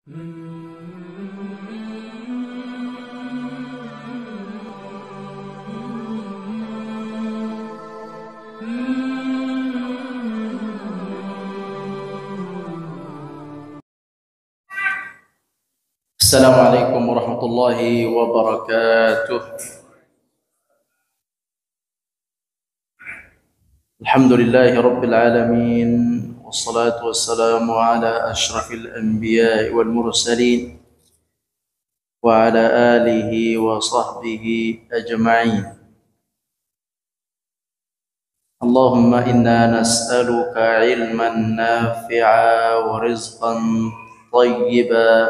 Assalamualaikum warahmatullahi wabarakatuh. Alhamdulillahi rabbil alamin, wassalatu wassalamu ala ashrafil anbiya'i wal mursalin wa ala alihi wa sahbihi ajma'in. Allahumma inna nas'aluka ilman nafi'a wa rizqan tayyiban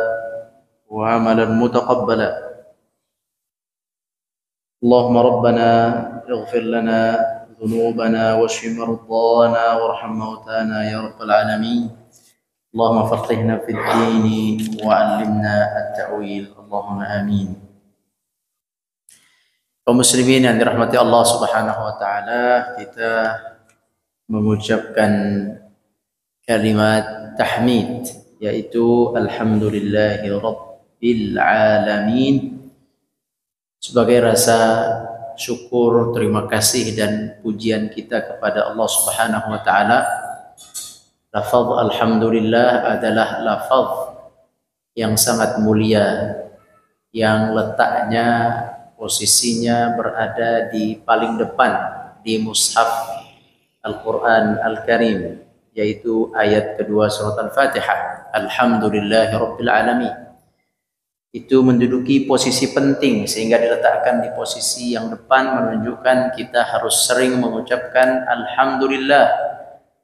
wa amalan mutaqabbala. Allahumma rabbana ighfir lana dhunubana washfi mardana warham mautana ya rabbal alamin. Allahumma faqihna fid din wa 'allimna at-ta'wil. Allahumma amin. Kaum muslimin yang dirahmati Allah Subhanahu wa taala, kita mengucapkan kalimat tahmid, yaitu alhamdulillahi rabbil alamin, sebagai rasa syukur, terima kasih dan pujian kita kepada Allah Subhanahu wa taala. Lafaz alhamdulillah adalah lafaz yang sangat mulia, yang letaknya, posisinya berada di paling depan di mushaf Al-Quran Al-Karim, yaitu ayat kedua surat Al-Fatihah, alhamdulillahi rabbil alamin. Itu menduduki posisi penting sehingga diletakkan di posisi yang depan, menunjukkan kita harus sering mengucapkan alhamdulillah.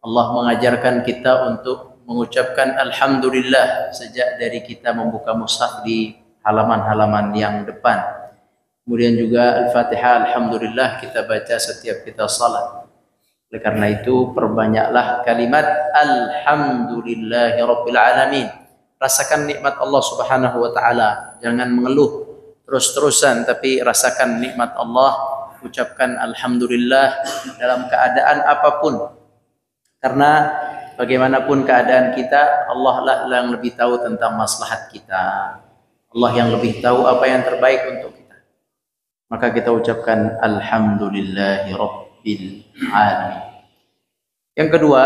Allah mengajarkan kita untuk mengucapkan alhamdulillah sejak dari kita membuka mushaf di halaman-halaman yang depan. Kemudian juga Al-Fatihah alhamdulillah kita baca setiap kita salat. Oleh karena itu perbanyaklah kalimat alhamdulillahi rabbil alamin. Rasakan nikmat Allah Subhanahu wa taala, jangan mengeluh terus-terusan, tapi rasakan nikmat Allah, ucapkan alhamdulillah dalam keadaan apapun. Karena bagaimanapun keadaan kita, Allah lah yang lebih tahu tentang maslahat kita. Allah yang lebih tahu apa yang terbaik untuk kita. Maka kita ucapkan alhamdulillahi rabbil alamin. Yang kedua,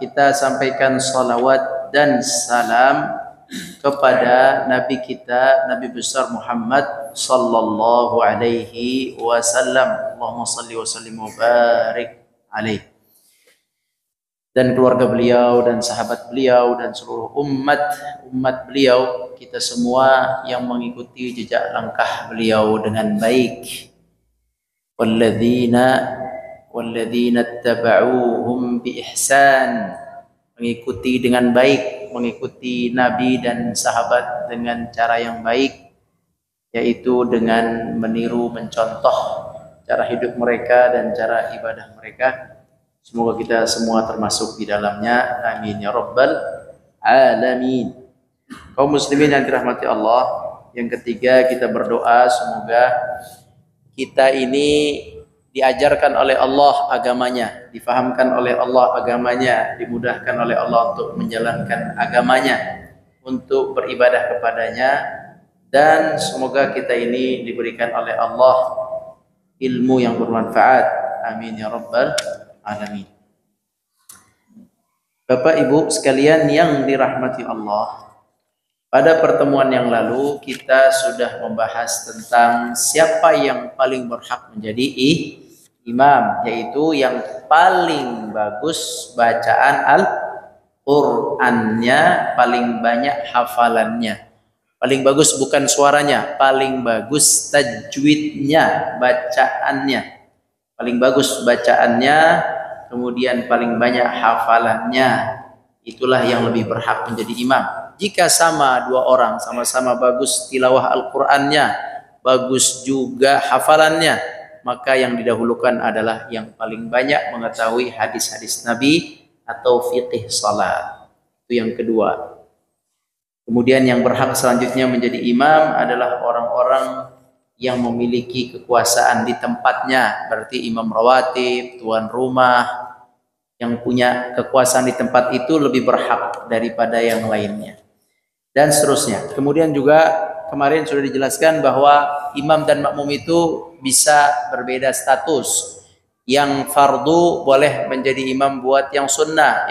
kita sampaikan salawat dan salam kepada Nabi kita, Nabi besar Muhammad sallallahu alaihi wasallam. Allahumma salli wa sallim wa barik alaihi. Dan keluarga beliau dan sahabat beliau dan seluruh umat beliau, kita semua yang mengikuti jejak langkah beliau dengan baik. Walladzina ittaba'uuhum bi ihsan, mengikuti dengan baik, mengikuti Nabi dan sahabat dengan cara yang baik, yaitu dengan meniru, mencontoh cara hidup mereka dan cara ibadah mereka. Semoga kita semua termasuk di dalamnya. Amin ya rabbal alamin. Kaum muslimin yang dirahmati Allah, yang ketiga kita berdoa semoga kita ini diajarkan oleh Allah agamanya, difahamkan oleh Allah agamanya, dimudahkan oleh Allah untuk menjalankan agamanya, untuk beribadah kepadanya, dan semoga kita ini diberikan oleh Allah ilmu yang bermanfaat. Amin ya rabbal alamin. Bapak Ibu sekalian yang dirahmati Allah, pada pertemuan yang lalu kita sudah membahas tentang siapa yang paling berhak menjadi imam, yaitu yang paling bagus bacaan Al-Qur'annya, paling banyak hafalannya. Paling bagus bukan suaranya, paling bagus tajwidnya, bacaannya. Paling bagus bacaannya, kemudian paling banyak hafalannya. Itulah yang lebih berhak menjadi imam. Jika sama dua orang sama-sama bagus tilawah Al-Qur'annya, bagus juga hafalannya, maka yang didahulukan adalah yang paling banyak mengetahui hadis-hadis Nabi atau fiqih salat. Itu yang kedua. Kemudian yang berhak selanjutnya menjadi imam adalah orang-orang yang memiliki kekuasaan di tempatnya, berarti imam rawatib, tuan rumah, yang punya kekuasaan di tempat itu lebih berhak daripada yang lainnya. dan seterusnya. Kemudian juga kemarin sudah dijelaskan bahwa imam dan makmum itu bisa berbeda status. Yang fardu boleh menjadi imam buat yang sunnah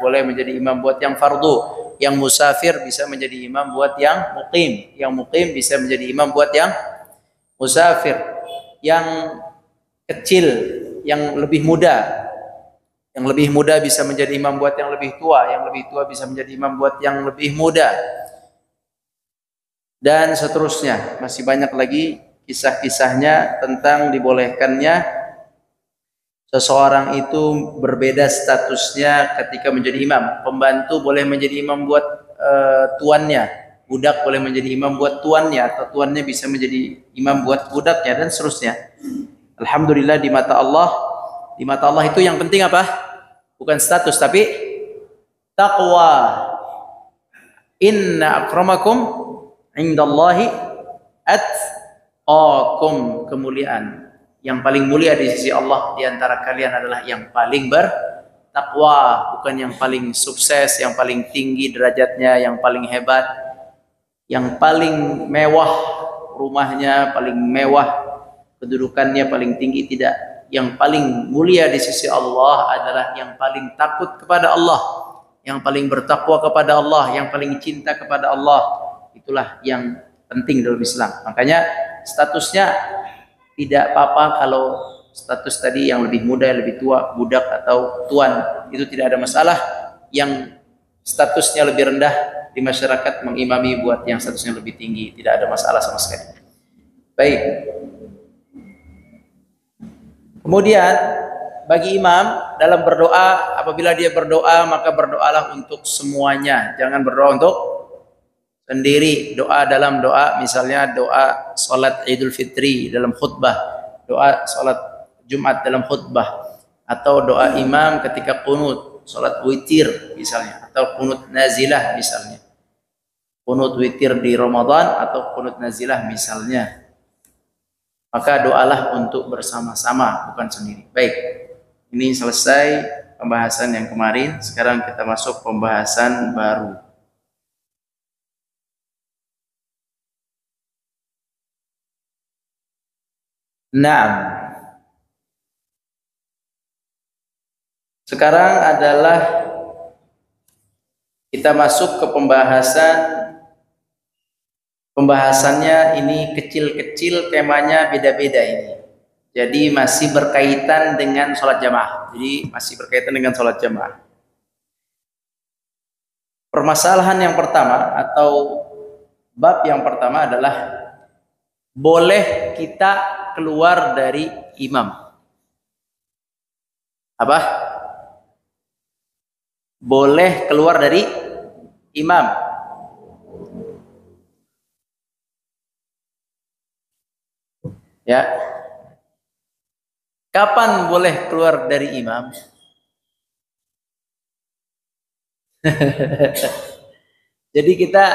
boleh menjadi imam buat yang fardu, yang musafir bisa menjadi imam buat yang muqim bisa menjadi imam buat yang musafir, yang kecil, yang lebih muda bisa menjadi imam buat yang lebih tua bisa menjadi imam buat yang lebih muda, dan seterusnya. Masih banyak lagi kisah-kisahnya tentang dibolehkannya seseorang itu berbeda statusnya ketika menjadi imam. Pembantu boleh menjadi imam buat tuannya, budak boleh menjadi imam buat tuannya, atau tuannya bisa menjadi imam buat budaknya, dan seterusnya. Alhamdulillah di mata Allah itu yang penting apa? Bukan status tapi taqwa. Inna akramakum indallahi atqakum, kemuliaan. Yang paling mulia di sisi Allah di antara kalian adalah yang paling bertakwa, bukan yang paling sukses, yang paling tinggi derajatnya, yang paling hebat, yang paling mewah rumahnya, paling mewah kedudukannya, paling tinggi, tidak. Yang paling mulia di sisi Allah adalah yang paling takut kepada Allah, yang paling bertakwa kepada Allah, yang paling cinta kepada Allah. Itulah yang penting dalam Islam. Makanya statusnya tidak apa-apa kalau status tadi yang lebih muda, yang lebih tua, budak atau tuan, itu tidak ada masalah. Yang statusnya lebih rendah di masyarakat mengimami buat yang statusnya lebih tinggi, tidak ada masalah sama sekali. Baik. Kemudian bagi imam dalam berdoa, apabila dia berdoa maka berdoalah untuk semuanya, jangan berdoa untuk sendiri. Doa dalam doa, misalnya doa salat Idul Fitri dalam khutbah, doa salat Jumat dalam khutbah, atau doa imam ketika qunut salat witir misalnya, atau qunut nazilah misalnya, qunut witir di Ramadan atau qunut nazilah misalnya, maka doalah untuk bersama-sama, bukan sendiri. Baik, ini selesai pembahasan yang kemarin. Sekarang kita masuk pembahasan baru. Naam. Sekarang adalah kita masuk ke pembahasannya ini kecil-kecil, temanya beda-beda ini. Jadi masih berkaitan dengan sholat jamaah. Permasalahan yang pertama atau bab yang pertama adalah boleh kita keluar dari imam. Apa? Boleh keluar dari imam. Ya. Kapan boleh keluar dari imam? Jadi kita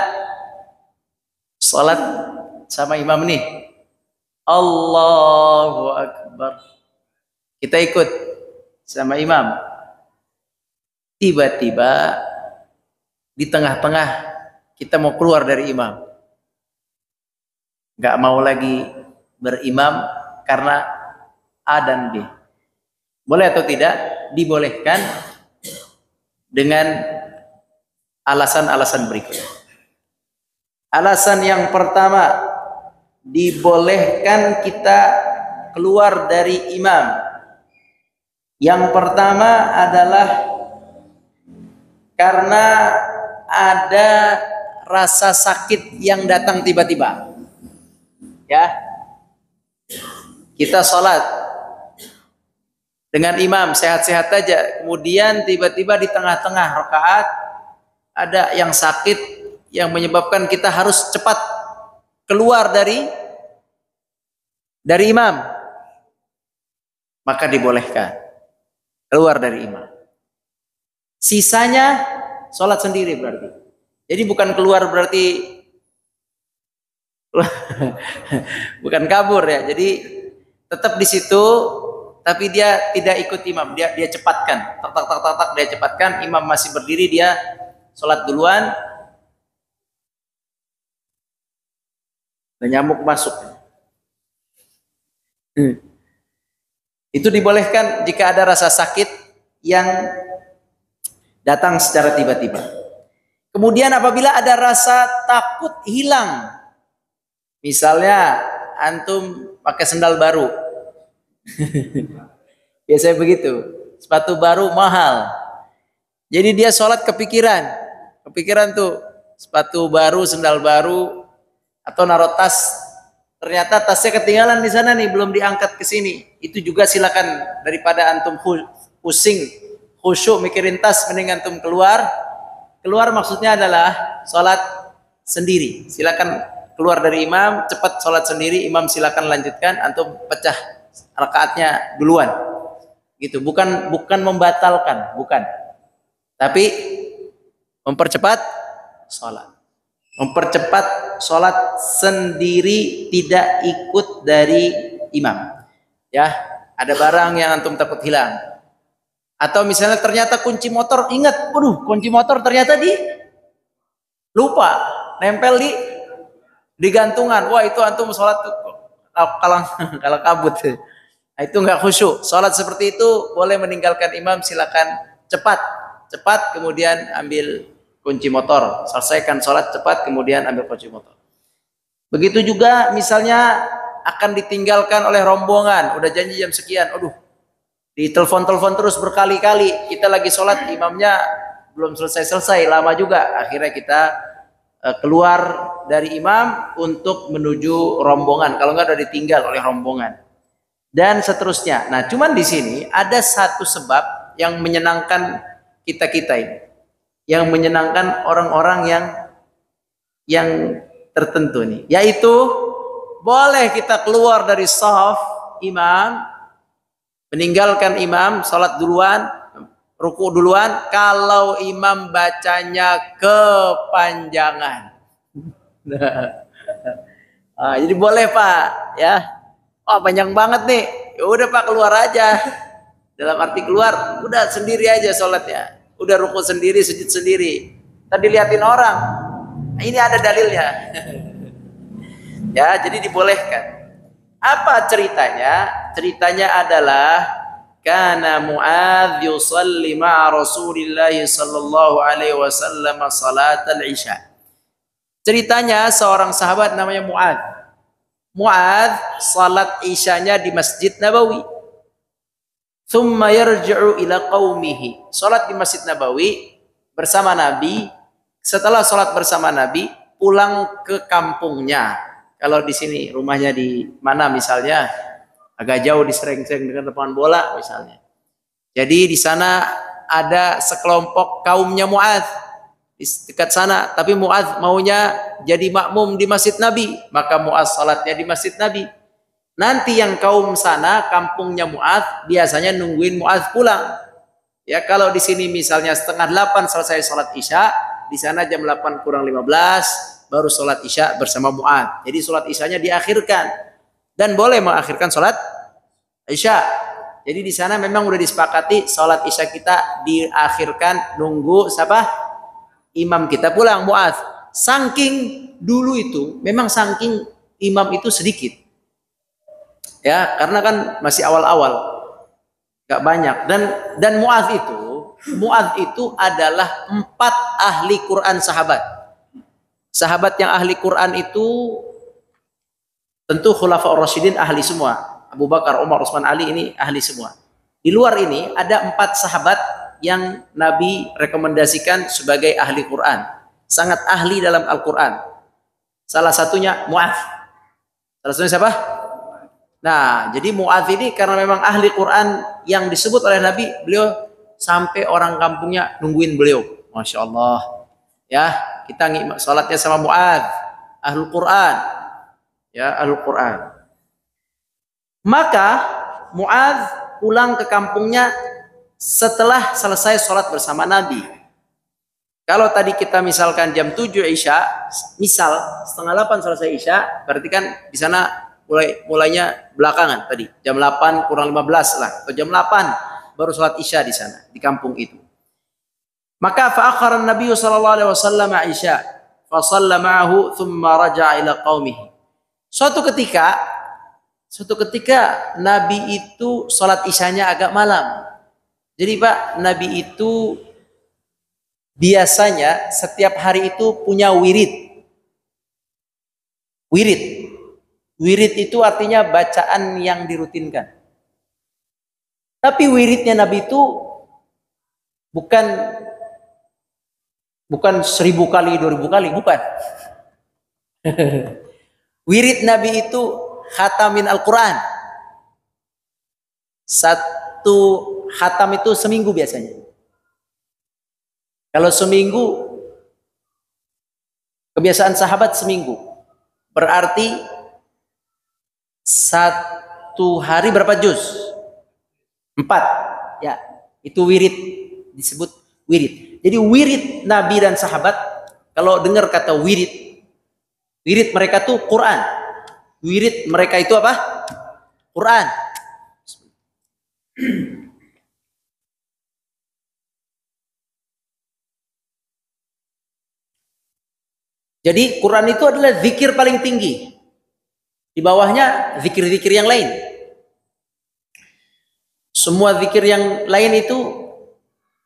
salat sama imam nih, Allahu Akbar, kita ikut sama imam. Tiba-tiba di tengah-tengah kita mau keluar dari imam, nggak mau lagi berimam karena A dan B. Boleh atau tidak? Dibolehkan dengan alasan-alasan berikut. Alasan yang pertama, dibolehkan kita keluar dari imam. Yang pertama adalah karena ada rasa sakit yang datang tiba-tiba. Ya, kita sholat dengan imam sehat-sehat aja, kemudian tiba-tiba di tengah-tengah rakaat ada yang sakit yang menyebabkan kita harus cepat keluar dari imam, maka dibolehkan keluar dari imam. Sisanya sholat sendiri berarti. Jadi bukan keluar berarti bukan kabur ya. Jadi tetap di situ, tapi dia tidak ikut imam. Dia cepatkan, tak dia cepatkan. Imam masih berdiri, dia sholat duluan. Dan nyamuk masuk. Itu dibolehkan jika ada rasa sakit yang datang secara tiba-tiba. Kemudian apabila ada rasa takut hilang, misalnya antum pakai sendal baru, biasanya begitu, sepatu baru mahal, jadi dia sholat kepikiran tuh sepatu baru, sendal baru, atau naruh tas, ternyata tasnya ketinggalan di sana nih, belum diangkat ke sini. Itu juga silakan, daripada antum pusing, khusyuk mikirin tas, mending antum keluar maksudnya adalah sholat sendiri. Silakan keluar dari imam, cepat sholat sendiri, imam silakan lanjutkan, antum pecah rakaatnya duluan. Gitu, bukan membatalkan, bukan. Tapi mempercepat sholat. Mempercepat sholat sendiri, tidak ikut dari imam. Ya, ada barang yang antum takut hilang. Atau misalnya ternyata kunci motor, ingat, waduh, kunci motor ternyata lupa, nempel di gantungan. Wah, itu antum sholat kalau kabut. Nah, itu nggak khusyuk. Sholat seperti itu boleh meninggalkan imam, silakan cepat, kemudian ambil kunci motor. Selesaikan sholat cepat, kemudian ambil kunci motor. Begitu juga misalnya akan ditinggalkan oleh rombongan, udah janji jam sekian, aduh, ditelepon terus berkali-kali, kita lagi sholat, imamnya belum selesai, lama juga, akhirnya kita keluar dari imam untuk menuju rombongan, kalau enggak udah ditinggal oleh rombongan, dan seterusnya. Nah, cuman di sini ada satu sebab yang menyenangkan kita ini, yang menyenangkan orang-orang yang tertentu nih, yaitu boleh kita keluar dari shaf imam, meninggalkan imam, sholat duluan, ruku duluan, kalau imam bacanya kepanjangan. Nah, jadi boleh Pak, ya. Oh, panjang banget nih. Ya udah Pak, keluar aja. Dalam arti keluar, udah sendiri aja sholatnya. Udah ruku sendiri, sujud sendiri. Tadi liatin orang. Nah, ini ada dalilnya. Ya, jadi dibolehkan. Apa ceritanya? Ceritanya adalah kana Mu'adz yusalli ma'a Rasulillah sallallahu alaihi wasallam salat al-Isya. Ceritanya seorang sahabat namanya Mu'adz. Mu'adz salat Isyanya di Masjid Nabawi. Tsumma yarji'u ila qaumihi. Salat di Masjid Nabawi bersama Nabi. Setelah salat bersama Nabi, pulang ke kampungnya. Kalau di sini rumahnya di mana misalnya, agak jauh di Sreng-Sreng dengan lapangan bola misalnya. Jadi di sana ada sekelompok kaumnya Mu'adz di dekat sana, tapi Mu'adz maunya jadi makmum di Masjid Nabi, maka Mu'adz salatnya di Masjid Nabi. Nanti yang kaum sana, kampungnya Mu'adz, biasanya nungguin Mu'adz pulang. Ya, kalau di sini misalnya 7:30 selesai salat Isya, di sana jam 8 kurang 15 baru sholat Isya bersama Mu'adz. Jadi sholat Isyanya diakhirkan, dan boleh mengakhirkan sholat Isya. Jadi di sana memang udah disepakati sholat Isya kita diakhirkan nunggu siapa? Imam kita pulang, Mu'adz. Saking dulu itu, memang saking imam itu sedikit. Ya, karena kan masih awal-awal, gak banyak. Dan Mu'adz itu adalah 4 ahli Quran sahabat. Sahabat yang ahli Quran itu tentu Khulafaur Rasyidin ahli semua. Abu Bakar, Umar, Utsman, Ali ini ahli semua. Di luar ini ada 4 sahabat yang Nabi rekomendasikan sebagai ahli Quran. Sangat ahli dalam Al-Quran. Salah satunya Mu'adz. Salah satunya siapa? Nah, jadi Mu'adz ini karena memang ahli Quran yang disebut oleh Nabi, beliau sampai orang kampungnya nungguin beliau. Masya Allah. Ya, kita sholatnya sama Mu'adz, ahlul Quran, ya, ahlul Quran. Maka Mu'adz pulang ke kampungnya setelah selesai sholat bersama Nabi. Kalau tadi kita misalkan jam 7 Isya, misal 7:30 selesai Isya, berarti kan di sana mulainya belakangan tadi, jam 8 kurang 15 lah, atau jam 8 baru sholat Isya di sana, di kampung itu. Maka fa'akhara Nabi sallallahu alaihi wasallam Isya fa shalla ma'ahu thumma raja'a ila qaumihi. Suatu ketika Nabi itu sholat isyanya agak malam. Jadi Pak, Nabi itu biasanya setiap hari itu punya wirid. Wirid itu artinya bacaan yang dirutinkan. Tapi wiridnya Nabi itu bukan 1000 kali, 2000 kali, bukan. Wirid Nabi itu khatamin Al-Quran. Satu khatam itu seminggu biasanya. Kalau seminggu, kebiasaan sahabat seminggu. Berarti satu hari berapa juz? 4. Ya, itu wirid, disebut wirid. Jadi wirid Nabi dan sahabat, kalau dengar kata wirid mereka tuh Quran. Wirid mereka itu apa? Quran. Jadi Quran itu adalah zikir paling tinggi. Di bawahnya zikir-zikir yang lain. Semua zikir yang lain itu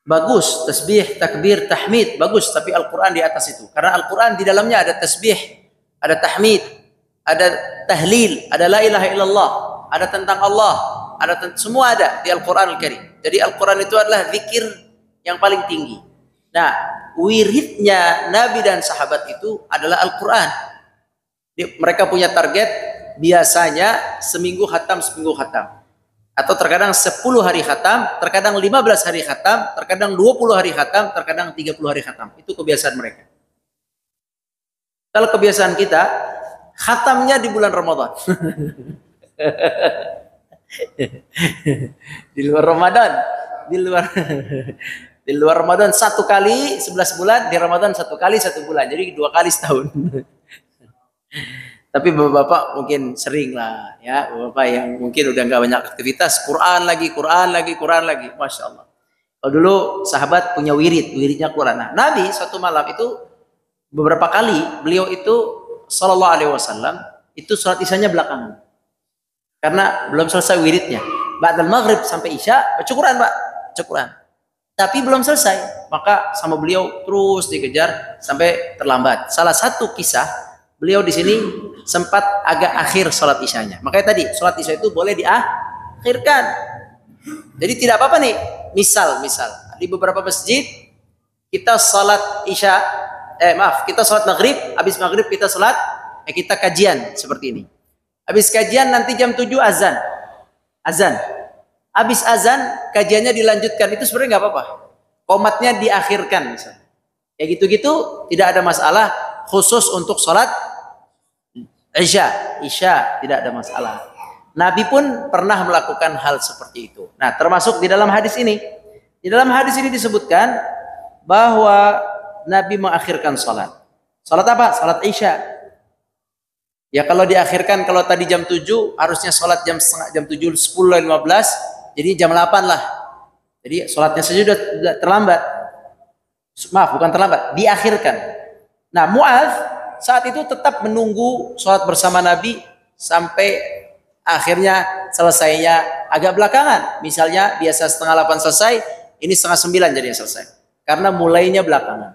bagus, tasbih, takbir, tahmid, bagus, tapi Al-Quran di atas itu. Karena Al-Quran di dalamnya ada tasbih, ada tahmid, ada tahlil, ada la ilaha illallah, ada tentang Allah, semua ada di Al-Quran Al-Karim. Jadi Al-Quran itu adalah zikir yang paling tinggi. Nah, wiridnya Nabi dan sahabat itu adalah Al-Quran. Mereka punya target, biasanya seminggu khatam. Atau terkadang 10 hari khatam, terkadang 15 hari khatam, terkadang 20 hari khatam, terkadang 30 hari khatam. Itu kebiasaan mereka. Kalau kebiasaan kita, khatamnya di bulan Ramadan. Di luar Ramadan. Di luar Ramadan 1 kali 11 bulan, di Ramadan 1 kali 1 bulan. Jadi 2 kali setahun. Tapi bapak-bapak mungkin sering lah ya, bapak yang mungkin udah nggak banyak aktivitas, Quran lagi, Masya Allah. Kalau dulu sahabat punya wiridnya Quran. Nah, Nabi suatu malam itu beberapa kali beliau itu Sallallahu Alaihi Wasallam itu sholat isyanya belakangan, karena belum selesai wiridnya. Ba'dal maghrib sampai isya baca Quran, Pak, baca Quran. Tapi belum selesai, maka sama beliau terus dikejar sampai terlambat. Salah satu kisah, beliau di sini sempat agak akhir sholat isyanya. Makanya tadi sholat isya itu boleh diakhirkan. Jadi tidak apa-apa nih. Misal di beberapa masjid kita sholat isya, kita sholat maghrib, habis maghrib kita sholat, kita kajian seperti ini. Habis kajian nanti jam 7 azan. Habis azan kajiannya dilanjutkan, itu sebenarnya nggak apa-apa. Qomatnya diakhirkan misalnya. Ya gitu-gitu tidak ada masalah, khusus untuk sholat Isya tidak ada masalah. Nabi pun pernah melakukan hal seperti itu. Nah, termasuk di dalam hadis ini. Di dalam hadis ini disebutkan bahwa Nabi mengakhirkan salat. Salat apa? Salat Isya. Ya kalau diakhirkan, kalau tadi jam 7 harusnya salat jam 7, 10, 15, jadi jam 8 lah. Jadi salatnya saja sudah terlambat. Maaf, bukan terlambat, diakhirkan. Nah, Mu'adz saat itu tetap menunggu sholat bersama Nabi sampai akhirnya selesainya agak belakangan. Misalnya biasa 7:30 selesai, ini 8:30 jadi selesai. Karena mulainya belakangan.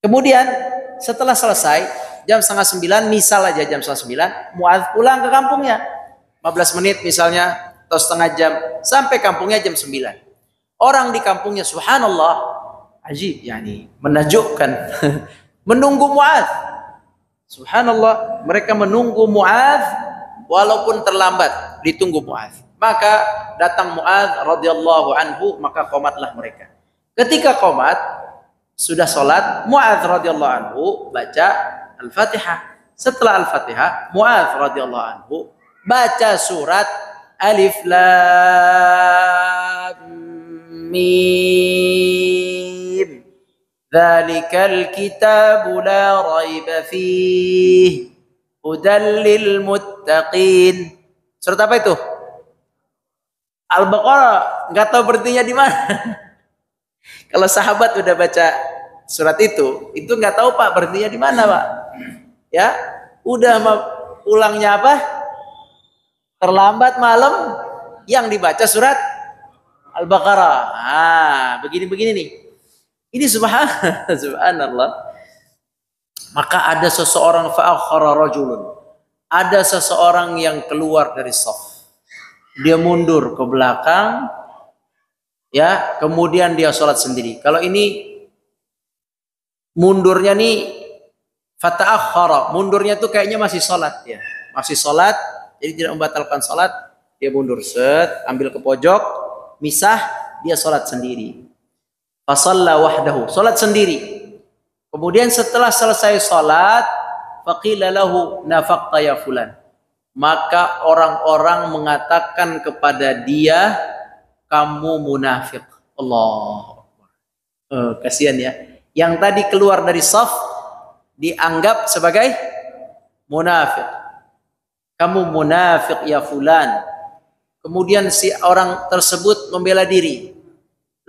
Kemudian setelah selesai jam 8:30, misal aja jam 8:30, Mu'adz pulang ke kampungnya. 15 menit misalnya atau setengah jam sampai kampungnya jam 9. Orang di kampungnya subhanallah, ajib, yani menakjubkan. Menunggu Mu'adz. Subhanallah, mereka menunggu Mu'adz walaupun terlambat, ditunggu Mu'adz. Maka datang Mu'adz radhiyallahu anhu, maka qomatlah mereka. Ketika qomat, sudah sholat, Mu'adz radhiyallahu anhu baca Al-Fatihah. Setelah Al-Fatihah, Mu'adz radhiyallahu anhu baca surat Alif Lam Mim. Dzalikal kitabu la raiba fihi hudal lil muttaqin. Surat apa itu? Al-Baqarah. Enggak tahu berartinya di mana. Kalau sahabat udah baca surat itu enggak tahu Pak berartinya di mana, Pak. Ya, udah Ulangnya apa? Terlambat malam yang dibaca surat Al-Baqarah. Begini-begini nih. Ini subhanallah. Maka ada seseorang fa'akhara rajulun. Ada seseorang yang keluar dari shaf. Dia mundur ke belakang, ya, kemudian dia sholat sendiri. Kalau ini mundurnya nih fata'akhara, mundurnya tuh kayaknya masih sholat ya. Masih sholat, jadi tidak membatalkan sholat. Dia mundur, ambil ke pojok, misah, dia sholat sendiri. Fasalla wahdahu, sholat sendiri. Kemudian setelah selesai sholat, faqila lahu nafaqta ya fulan. Maka orang-orang mengatakan kepada dia, kamu munafik. Allah. Kasihan ya. Yang tadi keluar dari shaf dianggap sebagai munafik. Kamu munafik ya fulan. Kemudian si orang tersebut membela diri.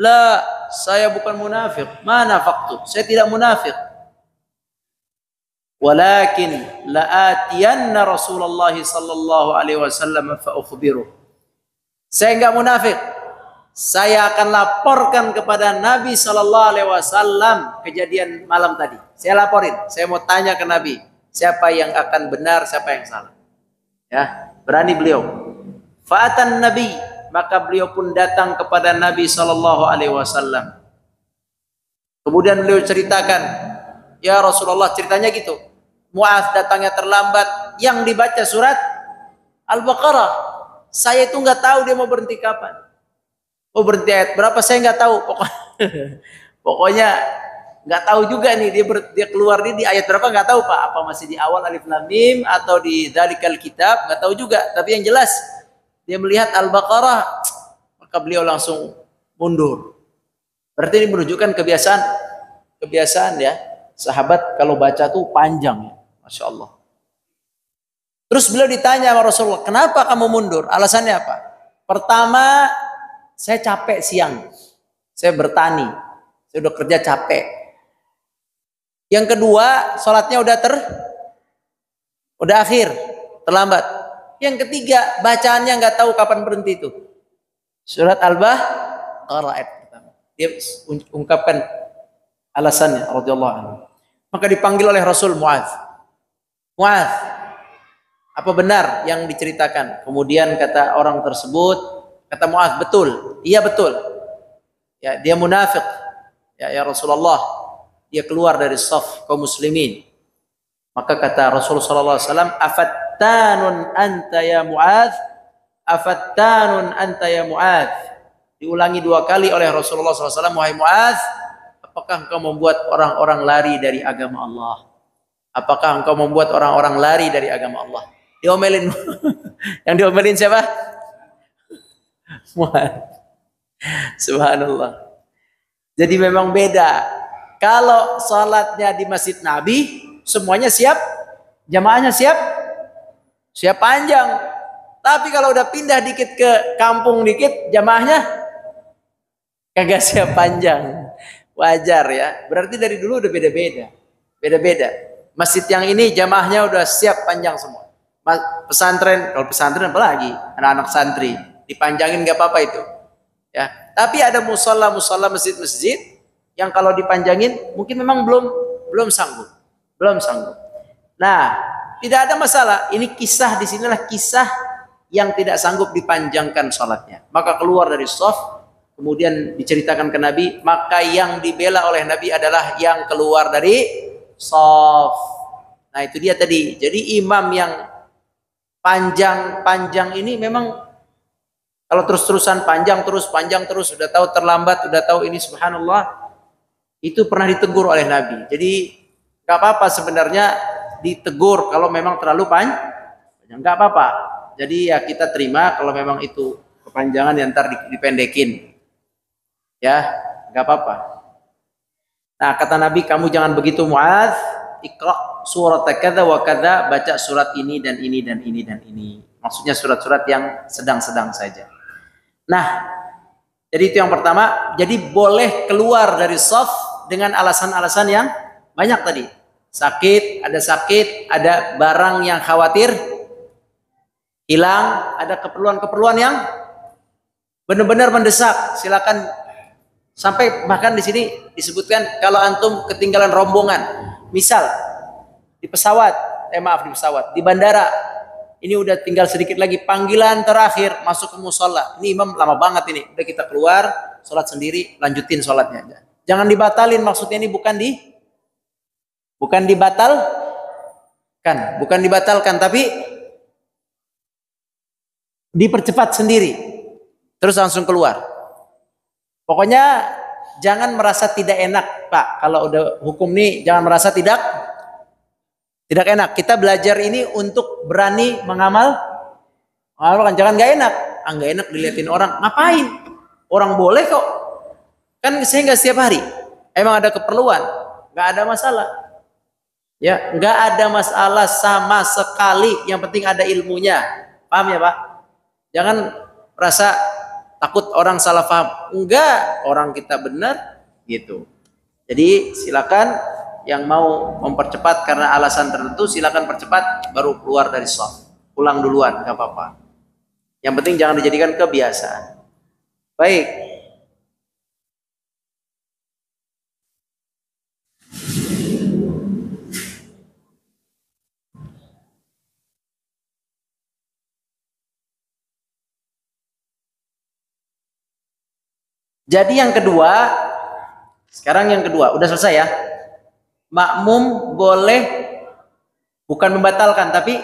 La, saya bukan munafik. Mana faktu? Saya tidak munafik. Walakin la'atiyanna Rasulullah sallallahu alaihi wasallam fa ukhbiru. Saya enggak munafik. Saya akan laporkan kepada Nabi sallallahu alaihi wasallam kejadian malam tadi. Saya laporin. Saya mau tanya ke Nabi, siapa yang akan benar, siapa yang salah. Ya, berani beliau. Fa'atan Nabi, maka beliau pun datang kepada Nabi sallallahu alaihi wasallam. Kemudian beliau ceritakan, ya Rasulullah, ceritanya gitu. Mu'adz datangnya terlambat, yang dibaca surat Al-Baqarah. Saya itu nggak tahu dia mau berhenti kapan. Mau berhenti ayat berapa saya nggak tahu. Pokoknya nggak tahu juga nih dia keluar di ayat berapa nggak tahu Pak. Apa masih di awal Alif Lam Mim atau di Dzalikal Kitab, nggak tahu juga. Tapi yang jelas dia melihat Al-Baqarah, maka beliau langsung mundur. Berarti ini menunjukkan kebiasaan ya. Sahabat kalau baca tuh panjang ya. Masya Allah. Terus beliau ditanya sama Rasulullah, kenapa kamu mundur? Alasannya apa? Pertama, saya capek siang. Saya bertani. Saya udah kerja capek. Yang kedua, sholatnya udah akhir, terlambat. Yang ketiga, bacaannya nggak tahu kapan berhenti itu. Surat Al-Baqarah ayat pertama. Dia ungkapkan alasannya radhiyallahu anhu. Maka dipanggil oleh Rasul Mu'adz. Mu'adz, apa benar yang diceritakan? Kemudian kata orang tersebut, kata Mu'adz, betul. Iya betul. Ya, dia munafik. Ya Rasulullah, dia keluar dari shaf kaum muslimin. Maka kata Rasulullah sallallahu alaihi wasallam, afattanun anta ya Mu'adz? Afattanun anta ya Mu'adz? Diulangi 2 kali oleh Rasulullah sallallahu alaihi wasallam, wahai Mu'adz, apakah engkau membuat orang-orang lari dari agama Allah? Apakah engkau membuat orang-orang lari dari agama Allah? Diomelin. Yang diomelin siapa? Subhanallah. Jadi memang beda. Kalau salatnya di Masjid Nabi, semuanya siap, jamaahnya siap panjang. Tapi kalau udah pindah dikit ke kampung dikit, jamaahnya kagak siap panjang. Wajar ya. Berarti dari dulu udah beda-beda. Masjid yang ini jamaahnya udah siap panjang semua. Pesantren, kalau pesantren apalagi anak-anak santri dipanjangin nggak apa-apa itu. Ya. Tapi ada musola masjid-masjid yang kalau dipanjangin mungkin memang belum sanggup. Nah, tidak ada masalah. Ini kisah di sinilah kisah yang tidak sanggup dipanjangkan sholatnya. Maka keluar dari shaf, kemudian diceritakan ke Nabi, maka yang dibela oleh Nabi adalah yang keluar dari shaf. Nah, itu dia tadi. Jadi imam yang panjang ini memang kalau terus-terusan panjang terus, udah tahu terlambat, udah tahu ini subhanallah, itu pernah ditegur oleh Nabi. Jadi nggak apa-apa sebenarnya ditegur kalau memang terlalu panjang, nggak apa-apa. Jadi ya kita terima kalau memang itu kepanjangan yang ntar dipendekin. Ya, nggak apa-apa. Nah, kata Nabi, kamu jangan begitu Mu'adz, iqra surat kadza wa kadza, baca surat ini dan ini dan ini dan ini. Maksudnya surat-surat yang sedang-sedang saja. Nah, jadi itu yang pertama. Jadi boleh keluar dari shaf dengan alasan-alasan yang banyak tadi. sakit, ada barang yang khawatir hilang, ada keperluan-keperluan yang benar-benar mendesak, silakan. Sampai bahkan di sini disebutkan kalau antum ketinggalan rombongan, misal di pesawat, di bandara, ini udah tinggal sedikit lagi panggilan terakhir masuk ke musola. Ini imam lama banget ini, udah kita keluar, sholat sendiri, lanjutin sholatnya. Jangan dibatalin, maksudnya ini bukan dibatalkan, tapi dipercepat sendiri, terus langsung keluar. Pokoknya jangan merasa tidak enak, Pak. Kalau udah hukum nih, jangan merasa tidak enak. Kita belajar ini untuk berani mengamalkan. Jangan nggak enak. Nggak enak dilihatin orang. Ngapain? Orang boleh kok. Kan saya nggak setiap hari. Emang ada keperluan, nggak ada masalah. Ya, nggak ada masalah sama sekali. Yang penting ada ilmunya. Paham ya, Pak? Jangan merasa takut orang salah paham. Enggak, orang kita benar gitu. Jadi silakan yang mau mempercepat karena alasan tertentu, silakan percepat baru keluar dari shaf. Pulang duluan, enggak apa-apa. Yang penting jangan dijadikan kebiasaan. Baik. Jadi yang kedua, sekarang yang kedua, udah selesai ya. Makmum boleh bukan membatalkan, tapi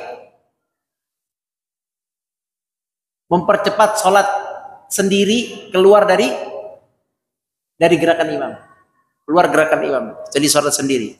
mempercepat sholat sendiri keluar dari gerakan imam. Keluar gerakan imam, jadi sholat sendiri.